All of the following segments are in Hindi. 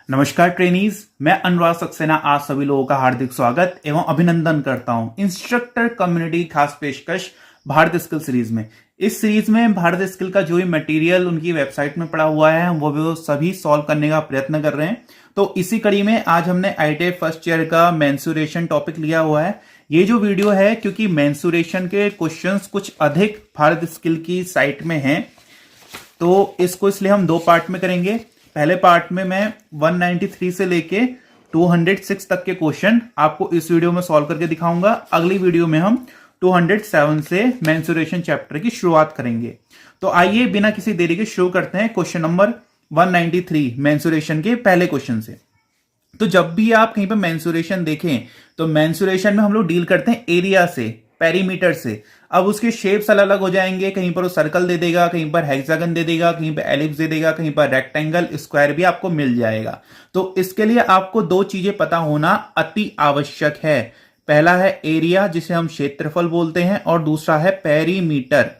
नमस्कार ट्रेनीज, मैं अनुराग सक्सेना आप सभी लोगों का हार्दिक स्वागत एवं अभिनंदन करता हूं इंस्ट्रक्टर कम्युनिटी खास पेशकश भारत स्किल सीरीज में। इस सीरीज में भारत स्किल का जो भी मटेरियल उनकी वेबसाइट में पड़ा हुआ है वो सभी सॉल्व करने का प्रयत्न कर रहे हैं। तो इसी कड़ी में आज हमने ITI फर्स्ट ईयर का मेंसुरेशन टॉपिक लिया हुआ है। ये जो वीडियो है क्योंकि मेंसुरेशन के क्वेश्चंस कुछ अधिक भारत स्किल की साइट में हैं, तो इसको इसलिए हम दो पार्ट में करेंगे। पहले पार्ट में मैं 193 से लेके 206 तक के क्वेश्चन आपको इस वीडियो में सॉल्व करके दिखाऊंगा। अगली वीडियो में हम 207 से मेंसुरेशन चैप्टर की शुरुआत करेंगे। तो आइए बिना किसी देरी के शुरू करते हैं क्वेश्चन नंबर 193 मेंसुरेशन के पहले क्वेश्चन से। तो जब भी आप कहीं पर मेंसुरेशन देखें तो मेंसुरेशन में हम लोग डील करते हैं एरिया से, पेरीमीटर से। अब उसके शेप्स अलग अलग हो जाएंगे, कहीं पर वो सर्कल दे देगा, कहीं पर हेक्सागन दे देगा, कहीं पर एलिप्स दे देगा, कहीं पर रेक्टेंगल, स्क्वायर भी आपको मिल जाएगा। तो इसके लिए आपको दो चीजें पता होना अति आवश्यक है। पहला है एरिया, जिसे हम क्षेत्रफल बोलते हैं, और दूसरा है पेरीमीटर।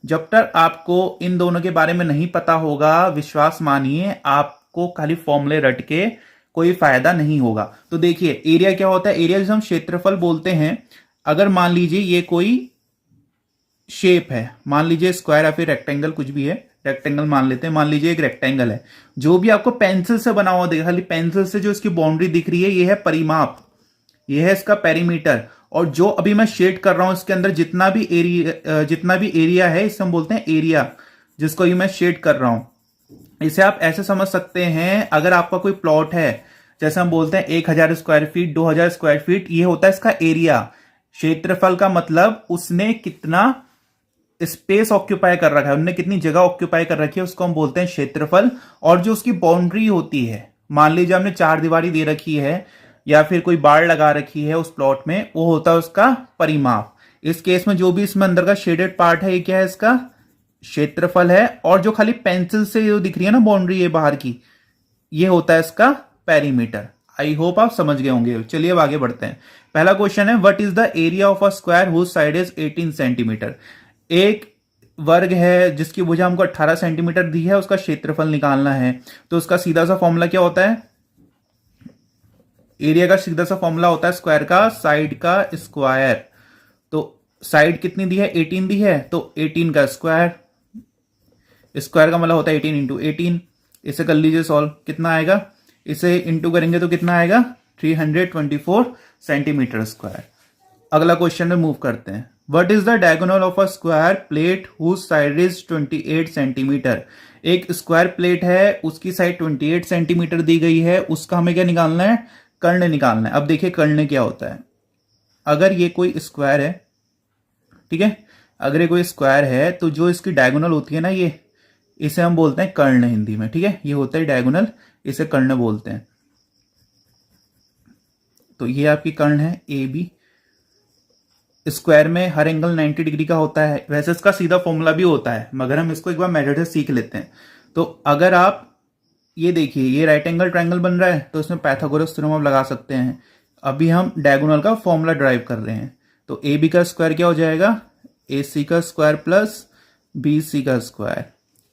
जब तक आपको इन दोनों के बारे में नहीं पता होगा, विश्वास मानिए आपको खाली फॉर्मूले रट के कोई फायदा नहीं होगा। तो देखिए एरिया क्या होता है। एरिया जिसे हम क्षेत्रफल बोलते हैं, अगर मान लीजिए ये कोई शेप है, मान लीजिए स्क्वायर या फिर रेक्टेंगल, कुछ भी है, रेक्टेंगल मान लेते हैं। मान लीजिए एक रेक्टेंगल है जो भी आपको पेंसिल से बना हुआ दिखेगा, खाली पेंसिल से जो इसकी बाउंड्री दिख रही है ये है परिमाप, ये है इसका पेरीमीटर। और जो अभी मैं शेड कर रहा हूं इसके अंदर जितना भी एरिया है इसे हम बोलते हैं एरिया, जिसको अभी मैं शेड कर रहा हूं। इसे आप ऐसे समझ सकते हैं, अगर आपका कोई प्लॉट है, जैसे हम बोलते हैं 1000 स्क्वायर फीट, 2000 स्क्वायर फीट, ये होता है इसका एरिया। क्षेत्रफल का मतलब उसने कितना स्पेस ऑक्यूपाई कर रखा है, उन्होंने कितनी जगह ऑक्यूपाई कर रखी है, उसको हम बोलते हैं क्षेत्रफल। और जो उसकी बाउंड्री होती है, मान लीजिए हमने चार दीवारी दे रखी है या फिर कोई बाड़ लगा रखी है उस प्लॉट में, वो होता है उसका परिमाप। इस केस में जो भी इसमें अंदर का शेडेड पार्ट है ये क्या है, इसका क्षेत्रफल है। और जो खाली पेंसिल से जो दिख रही है ना बाउंड्री है बाहर की, ये होता है इसका पेरीमीटर। आई होप आप समझ गए होंगे। चलिए अब आगे बढ़ते हैं। पहला क्वेश्चन है, what is the area of a square whose side is 18 centimetre. एक वर्ग है जिसकी भुजा हमको 18 सेंटीमीटर दी है, उसका क्षेत्रफल निकालना है। तो उसका सीधा सा फॉर्मूला क्या होता है, एरिया का सीधा सा फॉर्मूला होता है स्क्वायर का साइड का स्क्वायर। तो साइड कितनी दी है, 18 दी है, तो 18 का स्क्वायर, स्क्वायर का मतलब होता है 18 इंटू 18। इसे कर लीजिए सॉल्व, कितना आएगा, इसे इंटू करेंगे तो कितना आएगा, 324 सेंटीमीटर स्क्वायर। अगला क्वेश्चन में मूव करते हैं। What is the diagonal of a square plate whose side is 28 centimetre. एक स्क्वायर प्लेट है, उसकी साइड 28 सेंटीमीटर दी गई है, उसका हमें क्या निकालना है, कर्ण निकालना है। अब देखिए कर्ण क्या होता है। अगर ये कोई स्क्वायर है, ठीक है, अगर ये कोई स्क्वायर है तो जो इसकी डायगोनल होती है ना, ये इसे हम बोलते हैं कर्ण हिंदी में, ठीक है, ये होता है डायगोनल, इसे कर्ण बोलते हैं। तो ये आपकी कर्ण है ए बी। स्क्वायर में हर एंगल 90 डिग्री का होता है, वैसे इसका सीधा फॉर्मूला भी होता है, मगर हम इसको एक बार मेथड से सीख लेते हैं। तो अगर आप ये देखिए, ये राइट एंगल ट्रायंगल बन रहा है, तो इसमें पाइथागोरस थ्योरम आप लगा सकते हैं। अभी हम डायगोनल का फॉर्मूला ड्राइव कर रहे हैं। तो ए बी का स्क्वायर क्या हो जाएगा, ए सी का स्क्वायर प्लस बी सी का स्क्वायर,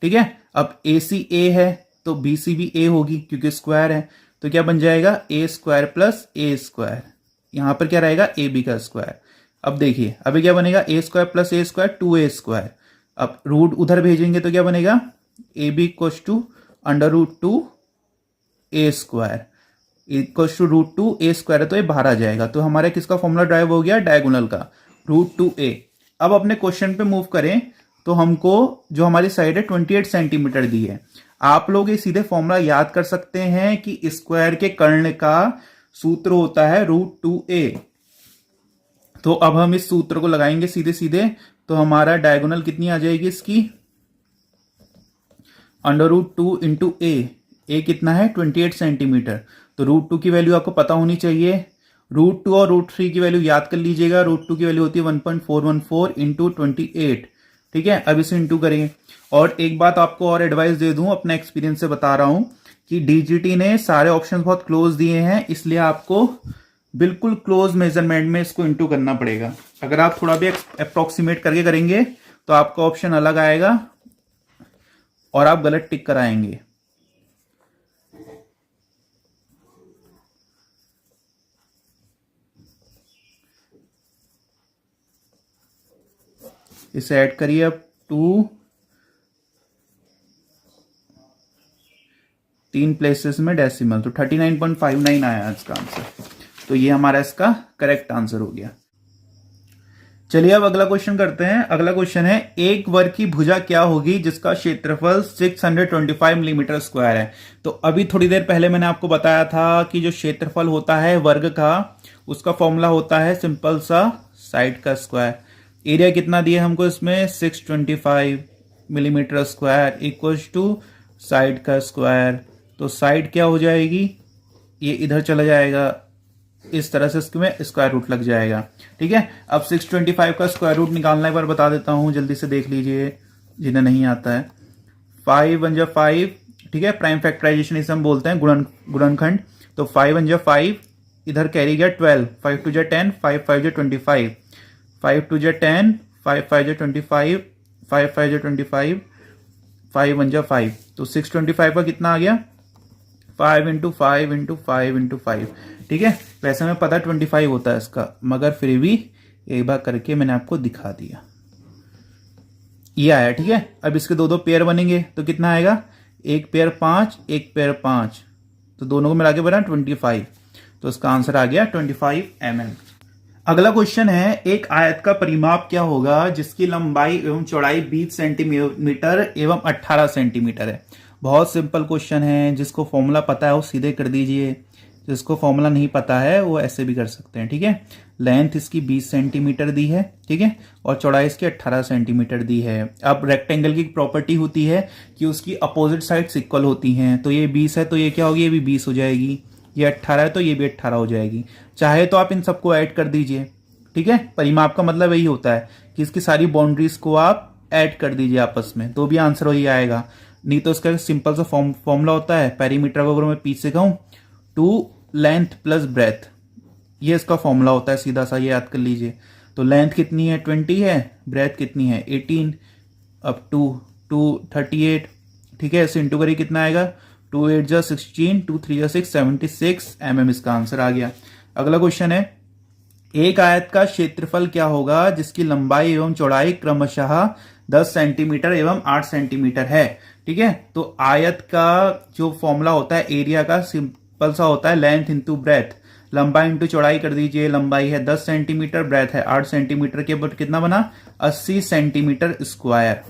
ठीक है। अब ए सी ए है तो बी सी भी ए होगी क्योंकि स्क्वायर है, तो क्या बन जाएगा, ए स्क्वायर प्लस ए स्क्वायर। यहां पर क्या रहेगा, ए बी का स्क्वायर। अब देखिए अभी क्या बनेगा, a square plus a square 2a square. अब रूट उधर भेजेंगे तो क्या बनेगा, a b equals to under root 2 a square equals to root 2 a square है, तो ये बाहर आ जाएगा। तो हमारे किसका फॉर्मूला ड्राइव हो गया, डायगोनल का, रूट 2a। अब अपने क्वेश्चन पे मूव करें तो हमको जो हमारी साइड है 28 सेंटीमीटर दी है। आप लोग ये सीधे फॉर्मूला याद कर सकते हैं कि स्क्वायर के कर्ण का सूत्र होता है रूट 2a। तो अब हम इस सूत्र को लगाएंगे सीधे सीधे, तो हमारा डायगोनल कितनी आ जाएगी इसकी, अंडर रूट 2 इंटू ए कितना है 28 सेंटीमीटर। तो रूट 2 की वैल्यू आपको पता होनी चाहिए। रूट 2 और रूट 3 की वैल्यू याद कर लीजिएगा। रूट 2 की वैल्यू होती है 1.414 इंटू 28, ठीक है। अब इसे इंटू करेंगे। और एक बात आपको और एडवाइस दे दूं, अपने एक्सपीरियंस से बता रहा हूं कि डीजीटी ने सारे ऑप्शन बहुत क्लोज दिए हैं, इसलिए आपको बिल्कुल क्लोज मेजरमेंट में इसको इंटू करना पड़ेगा। अगर आप थोड़ा भी अप्रोक्सीमेट करके करेंगे तो आपका ऑप्शन अलग आएगा और आप गलत टिक कराएंगे। इसे ऐड करिए अब 3 प्लेसेस में डेसिमल, तो 39.59 आया इसका आंसर। तो ये हमारा इसका करेक्ट आंसर हो गया। चलिए अब अगला क्वेश्चन करते हैं। अगला क्वेश्चन है, एक वर्ग की भुजा क्या होगी जिसका क्षेत्रफल 625 मिलीमीटर स्क्वायर है। तो अभी थोड़ी देर पहले मैंने आपको बताया था कि जो क्षेत्रफल होता है वर्ग का, उसका फॉर्मूला होता है सिंपल सा साइड का स्क्वायर। एरिया कितना दिया हमको इसमें, 625 millimetre square equals to side का स्क्वायर। तो साइड क्या हो जाएगी, ये इधर चला जाएगा, इस तरह से इसमें स्क्वायर रूट लग जाएगा। ठीक है, अब 625 का स्क्वायर रूट निकालना एक बार बता देता हूं, जल्दी से देख लीजिए जिन्हें नहीं आता है। 5 1 जा 5, ठीक है, प्राइम फैक्टराइजेशन इसे हम बोलते हैं, गुणनखंड। तो 5 1 जा 5, इधर कैरी गया 12, 5 2 जा 10, 5 5 जा 25, 5 2 जा 10, 5 5 जा 25, 5 5 जा 25, 5 1 जा 5। तो 625 का कितना आ गया, 5 इंटू 5 इंटू 5 इंटू 5। ठीक है, वैसे में पता 25 होता है इसका, मगर फिर भी एक बार करके मैंने आपको दिखा दिया, ये आया। ठीक है, अब इसके दो पेयर बनेंगे तो कितना आएगा, एक पेयर 5, एक पेयर 5, तो दोनों को मिला के बना 25। तो इसका आंसर आ गया 25 mm। अगला क्वेश्चन है, एक आयत का परिमाप क्या होगा जिसकी लंबाई एवं चौड़ाई 20 सेंटीमीटर एवं 18 सेंटीमीटर है। बहुत सिंपल क्वेश्चन है, जिसको फॉर्मूला पता है वो सीधे कर दीजिए, जिसको फॉर्मूला नहीं पता है वो ऐसे भी कर सकते हैं। ठीक है, लेंथ इसकी 20 सेंटीमीटर दी है, ठीक है, और चौड़ाई इसकी 18 सेंटीमीटर दी है। अब रेक्टेंगल की प्रॉपर्टी होती है कि उसकी अपोजिट साइड्स इक्वल होती हैं, तो ये 20 है तो ये क्या होगी, ये भी 20 हो जाएगी, ये 18 है तो ये भी 18 हो जाएगी। चाहे तो आप इन सबको ऐड कर दीजिए। ठीक है, परिमाप का मतलब यही होता है कि इसकी सारी बाउंड्रीज को आप ऐड कर दीजिए आपस में, तो भी आंसर वही आएगा। नहीं तो इसका सिंपल सा फॉर्मूला होता है, पेरीमीटर को अगर मैं पीछे कहूं, 2 लेंथ प्लस ब्रेथ, ये इसका फॉर्मूला होता है सीधा सा, ये याद कर लीजिए। तो लेंथ कितनी है 20 है, ब्रेथ कितनी है 18, अब 2 38। ठीक है, इसे इंटू करिए कितना आएगा, 2 8 जा 16, 2 3 जा 6, 76 mm इसका आंसर आ गया। अगला क्वेश्चन है, एक आयत का क्षेत्रफल क्या होगा जिसकी लंबाई एवं चौड़ाई क्रमशः 10 सेंटीमीटर एवं 8 सेंटीमीटर है। ठीक है, तो आयत का जो फॉर्मूला होता है एरिया का, सिंपल सा होता है लेंथ इंटू ब्रेथ, लंबाई इंटू चौड़ाई कर दीजिए। लंबाई है 10 सेंटीमीटर, ब्रेथ है 8 सेंटीमीटर के, बट कितना बना 80 सेंटीमीटर स्क्वायर।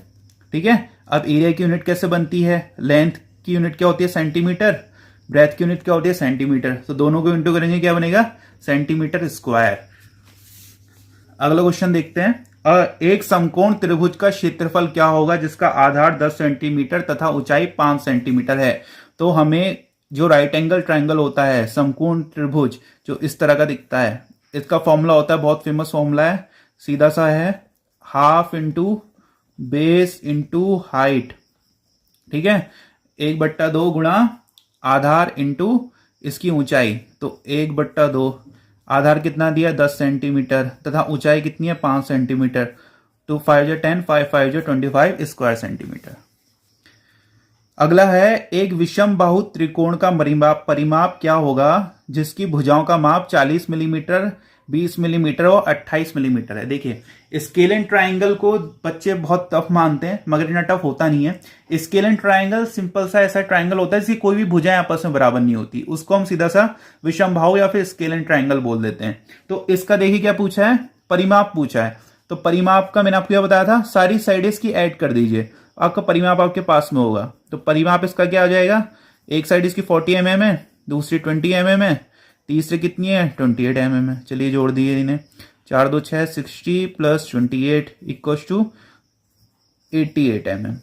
ठीक है, अब एरिया की यूनिट कैसे बनती है, लेंथ की यूनिट क्या होती है सेंटीमीटर, ब्रेथ की यूनिट क्या होती है सेंटीमीटर, तो दोनों को इंटू करेंगे क्या बनेगा, सेंटीमीटर स्क्वायर। अगला क्वेश्चन देखते हैं, एक समकोण त्रिभुज का क्षेत्रफल क्या होगा जिसका आधार 10 सेंटीमीटर तथा ऊंचाई 5 सेंटीमीटर है। तो हमें जो राइट एंगल ट्राइंगल होता है, समकोण त्रिभुज जो इस तरह का दिखता है, इसका फॉर्मूला होता है, बहुत फेमस फॉर्मूला है, सीधा सा है, half into base into height. ठीक है, 1/2 गुणा आधार इंटू इसकी ऊंचाई, तो 1/2, आधार कितना दिया 10 सेंटीमीटर तथा ऊंचाई कितनी है 5 सेंटीमीटर, तो 5 जा 10, 5 5 जा 25 स्क्वायर सेंटीमीटर। अगला है, एक विषम बाहु त्रिकोण का परिमाप क्या होगा जिसकी भुजाओं का माप 40 मिलीमीटर, 20 मिलीमीटर और 28 मिलीमीटर है। देखिए, स्केल एंड ट्राइंगल को बच्चे बहुत टफ मानते हैं, मगर इतना टफ होता नहीं है। स्केल एंड ट्राइंगल सिंपल सा ऐसा ट्राइंगल होता है जिसकी कोई भी भुजाएं आपस में बराबर नहीं होती, उसको हम सीधा सा विषम बाहु या फिर स्केल एंड ट्राइंगल बोल देते हैं। तो इसका देखिए क्या पूछा है, परिमाप पूछा है। तो परिमाप का मैंने आपको क्या बताया था, सारी साइड इसकी ऐड कर दीजिए, आपका परिमाप आपके पास में होगा। तो परिमाप इसका क्या आ जाएगा, एक साइड इसकी 40 mm है, दूसरी 20 mm है, तीसरी कितनी है 28 mm है। चलिए जोड़ दिए इन्हें, 4 2 6 60 प्लस 28 इक्वल्स टू 88 mm।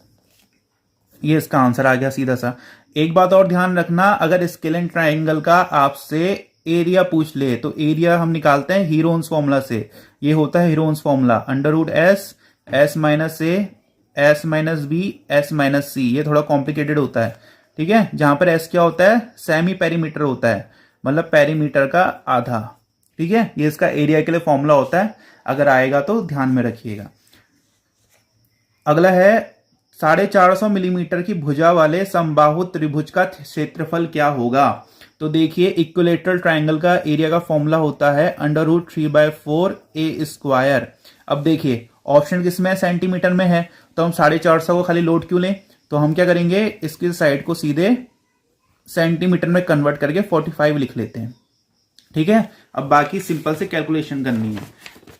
ये इसका आंसर आ गया सीधा सा। एक बात और ध्यान रखना, अगर स्केल एंड ट्राइंगल का आपसे एरिया पूछ ले तो एरिया हम निकालते हैं हीरोन्स फॉर्मूला से। ये होता है Heron's formula, √S S minus A S minus B S minus C। ये थोड़ा कॉम्प्लिकेटेड होता है, ठीक है, जहां पर S क्या होता है, सेमी पेरीमीटर होता है, मतलब पेरीमीटर का आधा। ठीक है, ये इसका एरिया के लिए फॉर्मूला होता है, अगर आएगा तो ध्यान में रखिएगा। अगला है 450 मिलीमीटर की भुजा वाले समबाहु त्रिभुज का क्षेत्रफल क्या होगा। तो देखिए इक्विलेटरल ट्राइंगल का एरिया का फॉर्मूला होता है √3/4 ए स्क्वायर। अब देखिए ऑप्शन किसमें है, सेंटीमीटर में है, तो हम 450 को खाली लोड क्यों लें, तो हम क्या करेंगे इसकी साइड को सीधे सेंटीमीटर में कन्वर्ट करके 45 लिख लेते हैं। ठीक है, अब बाकी सिंपल से कैलकुलेशन करनी है।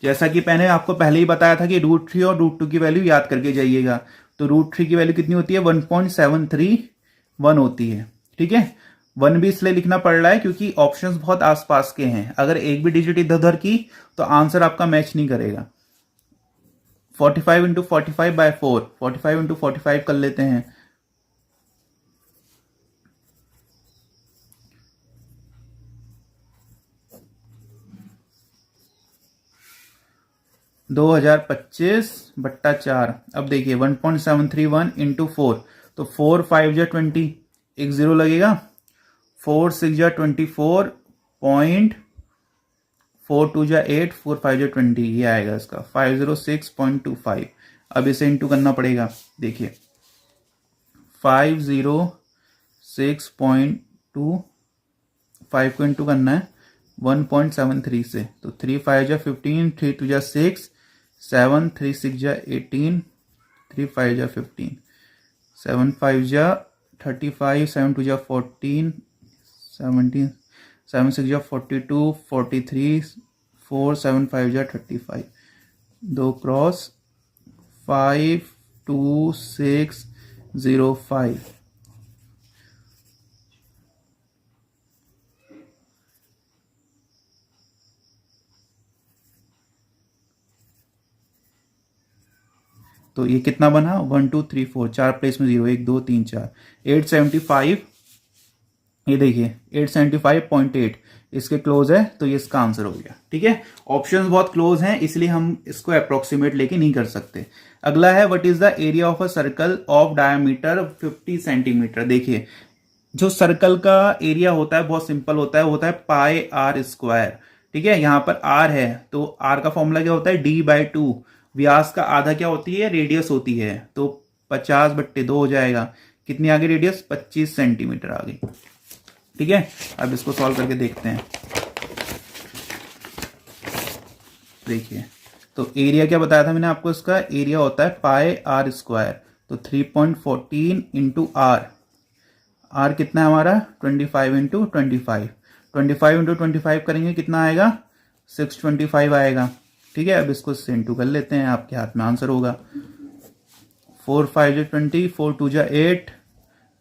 जैसा कि मैंने आपको पहले ही बताया था कि √3 और √2 की वैल्यू याद करके जाइएगा। तो √3 की वैल्यू कितनी होती है, 1.731 होती है। ठीक है, 1 भी इसलिए लिखना पड़ रहा है क्योंकि ऑप्शंस बहुत आसपास के हैं, अगर एक भी डिजिट इधर उधर की तो आंसर आपका मैच नहीं करेगा। 45 × 45/4, 45 × 45 कर लेते हैं। (2025/4). अब देखिए 1.731 × 4, तो 4 5 जा 20, एक जीरो लगेगा। 4 6 जा 24, 4 2 जा 8, 4 5 जा 20, ये आएगा इसका 506.25। अब इसे इंटू करना पड़ेगा। देखिए 506.25 को इंटू करना है 1.73 से, तो 3 5 जा 15, 3 2 जा 6, 7 3 6 जा 18, 3 5 जा 15, 7 5 जा 35, 7 2 जा 14, 17, 7 6 जा 42, 43, 4 7 5 जा 35, 2 क्रॉस 5 2 6 0 5। तो ये कितना बना, 1 2 3 4, 4 प्लेस में 0, 1 2 3 4, 875। ये देखिए 875.8 इसके क्लोज है, तो ये इसका आंसर हो गया। ठीक है, ऑप्शंस बहुत क्लोज हैं इसलिए हम इसको अप्रोक्सीमेट लेके नहीं कर सकते। अगला है what is the area of a circle of diameter 50 centimetre. देखिए जो सर्कल का एरिया होता है बहुत सिंपल होता है, वो होता है πr²। ठीक है, यहां पर r है तो r का फॉर्मूला क्या होता है, d/2। व्यास का आधा क्या होती है, रेडियस होती है, तो 50/2 हो जाएगा। कितनी आ गई रेडियस, 25 सेंटीमीटर आ गई। ठीक है, अब इसको सॉल्व करके देखते हैं। देखिए तो एरिया क्या बताया था मैंने आपको, इसका एरिया होता है πr², तो 3.14 × r। r कितना है हमारा, 25 × 25, 25 × 25 करेंगे कितना आएगा, 625 आएगा। ठीक है, अब इसको इंटू कर लेते हैं, आपके हाथ में आंसर होगा। 4 5 जा 20, 4 2 जा 8,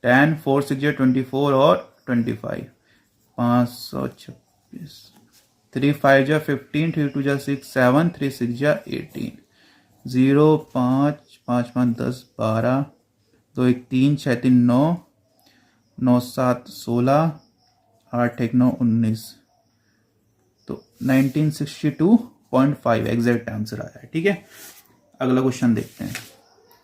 10, 4 6 जा 24 और 25, 526, 3 5 जा 15, 3 2 जा 6 7, 3 6 जा 18, 0 5 5 5 10 12, 2 1 3 6 3 9, 9 7 16, 8 1 9 19, तो 1962.5 एग्जैक्ट आंसर आया है। ठीक है, अगला क्वेश्चन देखते हैं।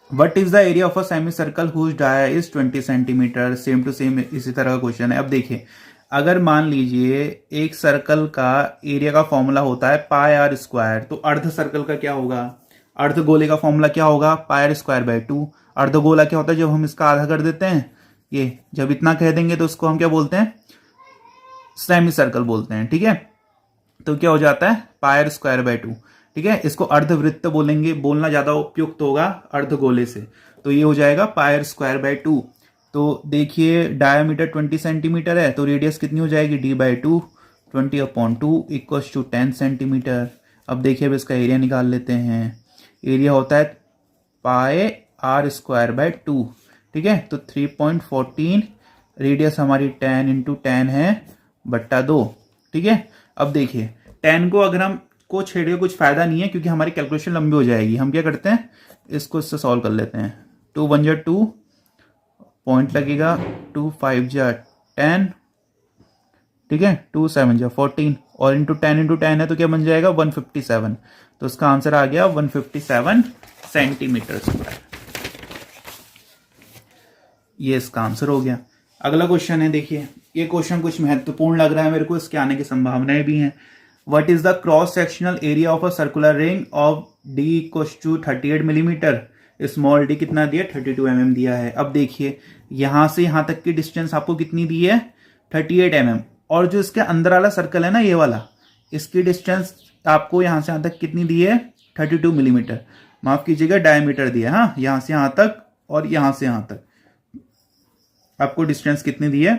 What is the area of a semi circle whose dia is 20 centimetre. Same to same इसी तरह का क्वेश्चन है। अब देखिए अगर मान लीजिए एक सर्कल का एरिया का फॉर्मूला होता है πr², तो अर्ध सर्कल का क्या होगा, अर्ध गोले का फॉर्मूला क्या होगा, πr²/2। अर्ध गोला क्या होता है, जब हम इसका आधा कर देते हैं, ये जब इतना कह देंगे तो उसको हम क्या बोलते हैं, सेमी सर्कल बोलते हैं। ठीक है, तो क्या हो जाता है πr²/2। ठीक है, इसको अर्धवृत्त बोलेंगे, बोलना ज्यादा उपयुक्त होगा अर्धगोले से, तो ये हो जाएगा πr²/2। तो देखिए डायमीटर 20 सेंटीमीटर है, तो रेडियस कितनी हो जाएगी, d/2, 20/2 = 10 सेंटीमीटर। अब देखिए अब इसका एरिया निकाल लेते हैं। एरिया होता है πr²/2। ठीक है, तो 3.14, रेडियस हमारी 10 × 10 है बट्टा 2। ठीक है, अब देखिए 10 को अगर हम को छेड़े कुछ फायदा नहीं है क्योंकि हमारी कैलकुलेशन लंबी हो जाएगी। हम क्या करते हैं, इसको इससे सॉल्व कर लेते हैं। 2 1 जा 2, पॉइंट लगेगा, 2 5 जा 10, ठीक है, 2 7 जा 14, और इंटू 10 × 10 है तो क्या बन जाएगा, 157। तो इसका आंसर आ गया 157 सेंटीमीटर स्क्वायर। ये इसका आंसर हो गया। अगला क्वेश्चन है, देखिए ये क्वेश्चन कुछ महत्वपूर्ण लग रहा है मेरे को, इसके आने की संभावनाएं भी हैं। What is the cross sectional area of a circular ring of D equals to 38 millimetre. Small d कितना दिया 32 mm दिया है। अब देखिए यहां से यहां तक की डिस्टेंस आपको कितनी दी है 38 mm, और जो इसके अंदर वाला सर्कल है ना ये वाला, इसकी डिस्टेंस आपको यहां से यहां तक कितनी दी है 32 मिलीमीटर, माफ कीजिएगा डायमीटर दिया। हाँ, यहां से यहां तक और यहां से यहां तक आपको डिस्टेंस कितनी दी है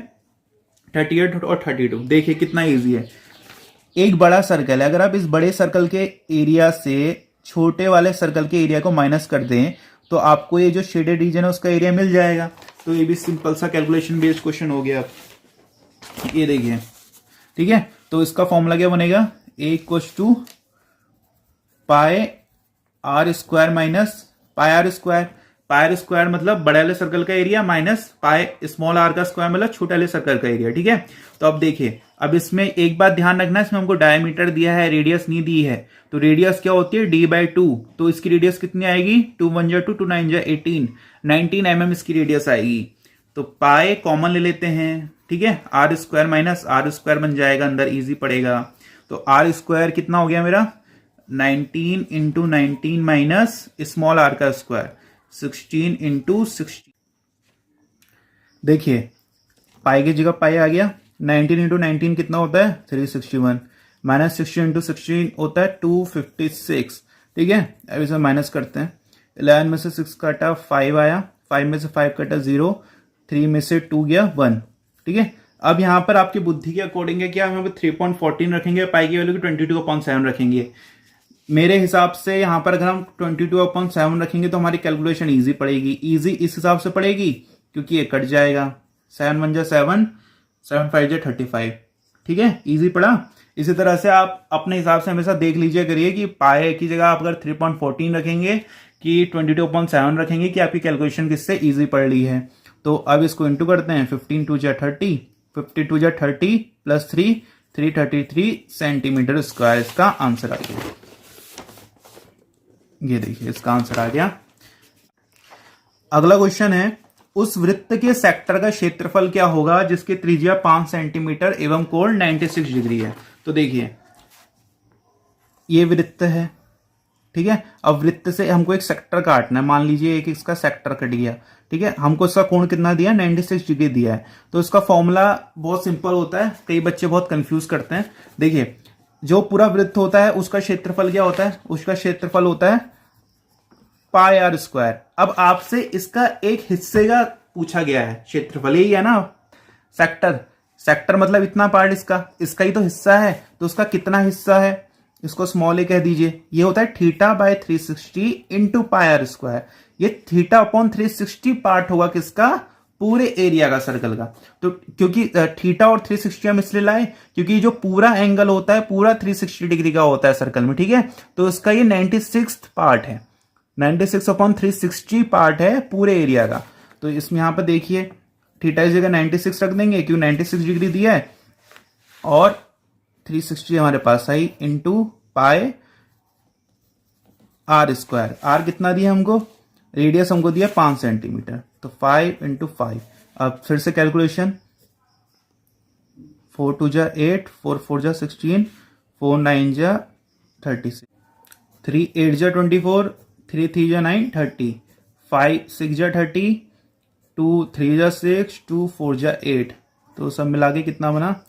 38 और 32। देखिए कितना इजी है। एक बड़ा सर्कल है, अगर आप इस बड़े सर्कल के एरिया से छोटे वाले सर्कल के एरिया को माइनस कर दें तो आपको ये जो शेडेड रीजन है उसका एरिया मिल जाएगा। तो ये भी सिंपल सा कैलकुलेशन बेस्ड क्वेश्चन हो गया। ये देखिए, ठीक है, तो इसका फॉर्मूला क्या बनेगा, A equals to pi r square minus pi r square. Pi r square मतलब बड़े वाले सर्कल का area minus pi small r का स्क्वायर मतलब छोटे वाले सर्कल का एरिया। ठीक है, तो अब देखिए, अब इसमें एक बात ध्यान रखना है, इसमें हमको डायमीटर दिया है, रेडियस नहीं दी है। तो रेडियस क्या होती है d/2, तो इसकी रेडियस कितनी आएगी 2 1 जा 2 2 9 जा 19 mm इसकी रेडियस आएगी। तो पाई कॉमन ले लेते हैं, ठीक है, R square minus r square बन जाएगा, अंदर इजी पड़ेगा। तो आर स्क्वायर कितना हो गया मेरा 19 इंटू 19 माइनस स्मॉल आर का स्क्वायर 16 इंटू 16। देखिए पाई की जगह पाई आ गया, 19 इंटू 19 कितना होता है 361, माइनस 16 इंटू 16 होता है 256। ठीक है, अब इसे माइनस करते हैं। 11 में से 6 कटा 5 आया, 5 में से 5 कटा 0, 3 में से 2 गया 1। ठीक है, अब यहां पर आपकी बुद्धि के अकॉर्डिंग है, क्या हम 3.14 रखेंगे, पाई की वैल्यू 22.7 रखेंगे। मेरे हिसाब से यहां पर अगर हम 22.7 रखेंगे तो हमारी कैलकुलेशन इजी पड़ेगी। इजी इस हिसाब से पड़ेगी क्योंकि ये कट जाएगा, 7 1 जा 7, 7 5 जा 35। ठीक है, इजी पड़ा। इसी तरह से आप अपने हिसाब से हमेशा देख लीजिए करिए कि पाए की जगह आप अगर 3.14 रखेंगे कि 22.7 रखेंगे कि आपकी कैलकुलेशन किससे इजी पड़ रही है। तो अब इसको इंटू करते हैं, 15 2 जा 30, 52 जा 30 प्लस 3 333 सेंटीमीटर स्क्वायर इसका आंसर आ गया। ये देखिए इसका आंसर आ गया। अगला क्वेश्चन है, उस वृत्त के सेक्टर का क्षेत्रफल क्या होगा जिसकी त्रिज्या 5 सेंटीमीटर एवं कोण 96 डिग्री है। तो देखिए ये वृत्त है, ठीक है, अब वृत्त से हमको एक सेक्टर काटना है, मान लीजिए एक इसका सेक्टर कट गया। ठीक है, हमको इसका कोण कितना दिया 96 डिग्री दिया है। तो इसका फॉर्मूला बहुत सिंपल होता है, कई बच्चे बहुत कंफ्यूज करते हैं। देखिए जो पूरा वृत्त होता है उसका क्षेत्रफल क्या होता है, उसका क्षेत्रफल होता है पाई आर स्क्वायर। अब आपसे इसका एक हिस्से का पूछा गया है, क्षेत्रफल यही है ना, सेक्टर, सेक्टर मतलब इतना पार्ट इसका ही तो हिस्सा है, तो उसका कितना हिस्सा है इसको स्मॉल ए कह दीजिए। ये होता है θ/360 इंटू पाई आर स्क्वायर। ये θ/360 पार्ट होगा किसका, पूरे एरिया का सर्कल का। तो क्योंकि थीटा और 360 हम इसलिए लाए क्योंकि जो पूरा एंगल होता है पूरा 360 डिग्री का होता है सर्कल में। ठीक है, तो इसका ये 96th पार्ट है, 96/360 पार्ट है पूरे एरिया का। तो इसमें यहां पर देखिए थीटा की जगह 96 रख देंगे क्योंकि 96 डिग्री दिया है, और 360 हमारे पास I into pi r square. R कितना दिया हमको, रेडियस हमको दिया 5 सेंटीमीटर, तो 5 इंटू 5। अब फिर से कैलकुलेशन, 4 2 जा 8, 4 4 जा 16, 4 9 जा 36, 3 8 जा 24, 3 3 जा 9 30, 5 6 जा 30, 2 3 जा 6, 2 4 जा 8। तो सब मिला के कितना बना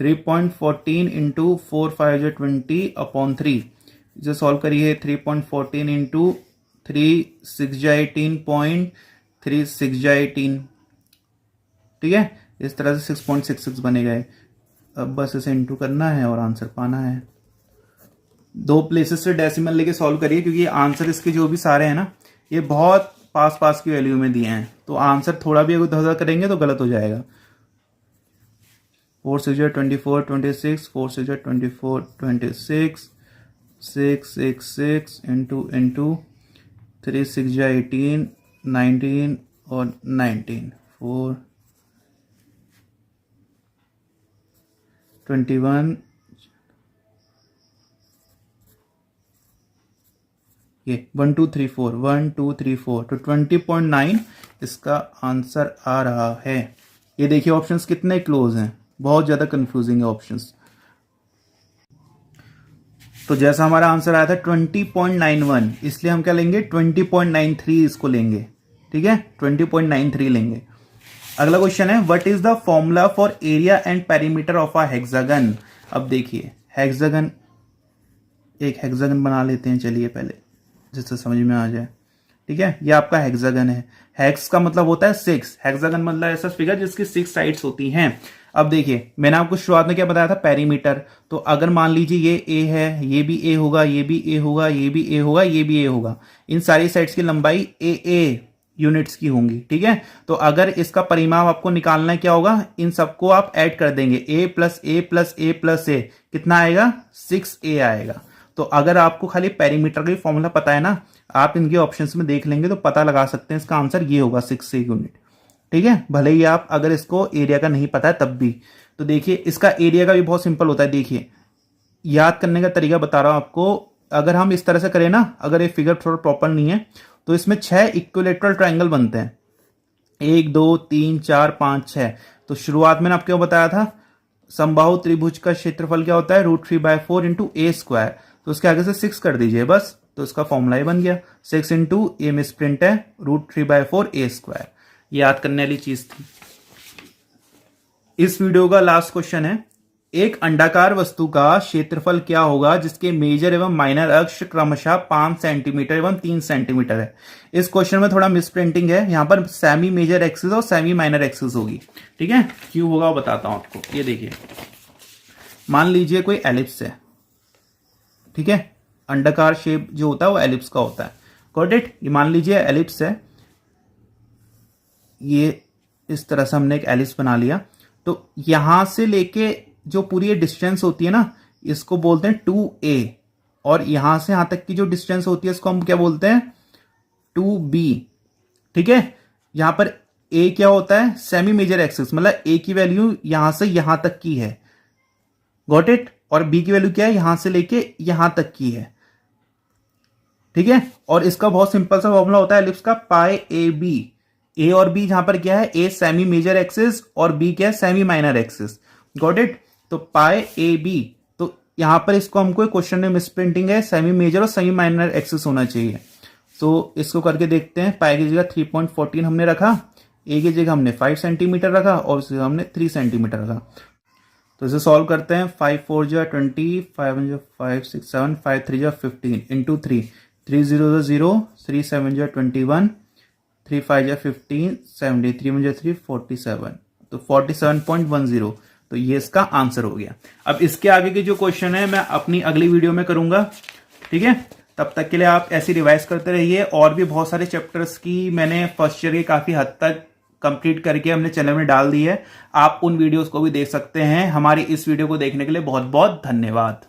3.14 इंटू 4 5 जा 20/3। इसे सॉल्व करिए, 3.14 इंटू 3 6 जा 18.36 जा 18। ठीक है, इस तरह से 6.66 बनेगा। अब बस इसे इंटू करना है और आंसर पाना है। दो प्लेसेस से डेसिमल लेके सॉल्व करिए क्योंकि आंसर इसके जो भी सारे हैं ना ये बहुत पास पास की वैल्यू में दिए हैं, तो आंसर थोड़ा भी अगर इधर करेंगे तो गलत हो जाएगा। 4 6 जा 24 26, 4 6 जा 24 26, 6 6 6 इंटू 3 6 जा 18 19 और 19 4 21, ये 1 2 3 4 1 2 3 4, तो 20.9 इसका आंसर आ रहा है। ये देखिए ऑप्शंस कितने क्लोज हैं, बहुत ज्यादा कंफ्यूजिंग है ऑप्शंस। तो जैसा हमारा आंसर आया था 20.91, इसलिए हम क्या लेंगे 20.93 इसको लेंगे, ठीक है, 20.93 लेंगे। अगला क्वेश्चन है what is the formula for area and perimeter of a hexagon. अब देखिए हेक्सागन, एक हेक्सागन बना लेते हैं चलिए पहले, जिससे समझ में आ जाए, ठीक है। ये आपका हेक्सागन है, हेक्स का मतलब होता है 6, हेक्सागन मतलब ऐसा फिगर जिसकी 6 साइड्स होती हैं। अब देखिए मैंने आपको शुरुआत में क्या बताया था, पेरीमीटर। तो अगर मान लीजिए ये ए है, ये भी ए होगा, ये भी ए होगा, ये भी ए होगा, ये भी ए होगा, इन सारी साइड्स की लंबाई ए यूनिट्स की होंगी, ठीक है। तो अगर इसका परिमाप आपको निकालना है क्या होगा, इन सबको आप ऐड कर देंगे, ए प्लस ए प्लस ए प्लस ए, कितना आएगा 6a आएगा। तो अगर आपको खाली पेरीमीटर का ही फॉर्मूला पता है ना, आप इनके ऑप्शंस में देख लेंगे तो पता लगा सकते हैं, इसका आंसर ये होगा 6a यूनिट, ठीक है। भले ही आप अगर इसको एरिया का नहीं पता है तब भी। तो देखिए इसका एरिया का भी बहुत सिंपल होता है, देखिए याद करने का तरीका बता रहा हूं आपको। अगर हम इस तरह से करें ना, अगर ये फिगर थोड़ा प्रॉपर नहीं है तो इसमें 6 इक्विलेटरल ट्राइंगल बनते हैं, 1 2 3 4 5 6। तो शुरुआत में आपको बताया था समबाहु त्रिभुज का क्षेत्रफल क्या होता है, √3/4 इंटू ए स्क्वायर। तो उसके आगे से 6 कर दीजिए बस, तो इसका फॉर्मूला ही बन गया, 6 इंटू ए में स्प्रिंट है √3/4 ए स्क्वायर। याद करने वाली चीज थी। इस वीडियो का लास्ट क्वेश्चन है, एक अंडाकार वस्तु का क्षेत्रफल क्या होगा जिसके मेजर एवं माइनर अक्ष क्रमशः 5 सेंटीमीटर एवं 3 सेंटीमीटर है। इस क्वेश्चन में थोड़ा मिस प्रिंटिंग है, यहां पर सेमी मेजर एक्सिस और सेमी माइनर एक्सिस होगी, ठीक है। क्यों होगा वो बताता हूं आपको। ये देखिए मान लीजिए कोई एलिप्स है, ठीक है, अंडाकार शेप जो होता है वो एलिप्स का होता है, गॉट इट। ये मान लीजिए एलिप्स है, ये इस तरह से हमने एक एलिप्स बना लिया। तो यहां से लेके जो पूरी ये डिस्टेंस होती है ना, इसको बोलते हैं 2a, और यहां से यहां तक की जो डिस्टेंस होती है इसको हम क्या बोलते हैं 2b, ठीक है। यहां पर a क्या होता है, सेमी मेजर एक्सिस, मतलब a की वैल्यू यहां से यहां तक की है, गॉट इट। और b की वैल्यू क्या है, यहां से लेके यहां तक की है, ठीक है। और इसका बहुत सिंपल सा फॉर्मूला होता है एलिप्स का, पाई ए बी। ए और बी जहां पर क्या है, ए सेमी मेजर एक्सिस और बी क्या है, semi minor axis, got it. तो पाई ए बी, तो यहां पर इसको हमको क्वेश्चन में मिसप्रिंटिंग है, सेमी मेजर और सेमी माइनर एक्सिस होना चाहिए। तो इसको करके देखते हैं, पाई की जगह 3.14 हमने रखा, ए की जगह हमने 5 सेंटीमीटर रखा और उस जगह हमने 3 सेंटीमीटर रखा। तो इसे सॉल्व करते हैं, 5 4 जा 20, 5 1 5 6 7, 5 3 जा 15 इंटू 3, 3 0 0, 3 7 जा 21, 3 5 जा 15, 70, 3 1 जा 3 47, तो 47.10। तो ये इसका आंसर हो गया। अब इसके आगे के जो क्वेश्चन है मैं अपनी अगली वीडियो में करूंगा, ठीक है। तब तक के लिए आप ऐसी रिवाइज करते रहिए। और भी बहुत सारे चैप्टर्स की मैंने फर्स्ट ईयर के काफी हद तक कंप्लीट करके हमने चैनल में डाल दी है, आप उन वीडियोस को भी देख सकते हैं। हमारी इस वीडियो को देखने के लिए बहुत बहुत धन्यवाद।